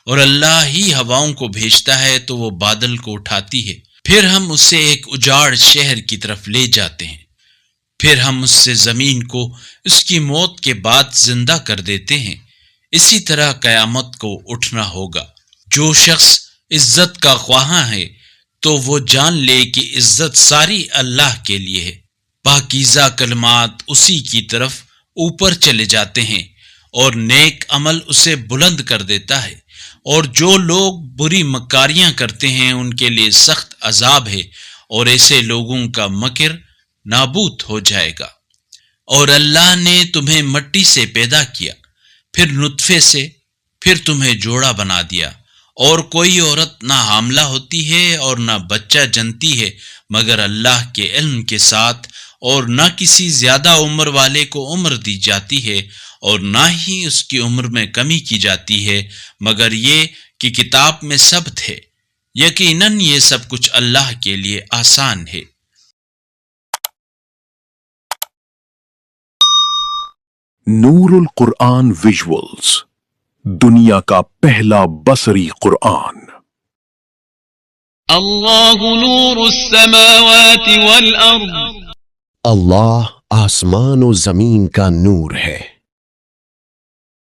اور اللہ ہی ہواؤں کو بھیجتا ہے تو وہ بادل کو اٹھاتی ہے، پھر ہم اسے ایک اجاڑ شہر کی طرف لے جاتے ہیں، پھر ہم اس سے زمین کو اس کی موت کے بعد زندہ کر دیتے ہیں، اسی طرح قیامت کو اٹھنا ہوگا۔ جو شخص عزت کا خواہاں ہے تو وہ جان لے کہ عزت ساری اللہ کے لیے ہے۔ پاکیزہ کلمات اسی کی طرف اوپر چلے جاتے ہیں اور نیک عمل اسے بلند کر دیتا ہے، اور جو لوگ بری مکاریاں کرتے ہیں ان کے لیے سخت عذاب ہے، اور ایسے لوگوں کا مکر نابود ہو جائے گا۔ اور اللہ نے تمہیں مٹی سے پیدا کیا، پھر نطفے سے، پھر تمہیں جوڑا بنا دیا، اور کوئی عورت نہ حاملہ ہوتی ہے اور نہ بچہ جنتی ہے مگر اللہ کے علم کے ساتھ، اور نہ کسی زیادہ عمر والے کو عمر دی جاتی ہے اور نہ ہی اس کی عمر میں کمی کی جاتی ہے، مگر یہ کہ کتاب میں ثبت ہے۔ یقیناً یہ سب کچھ اللہ کے لیے آسان ہے۔ نور القرآن ویژولز، دنیا کا پہلا بصری قرآن۔ اللہ نور السماوات والارض، اللہ آسمان و زمین کا نور ہے۔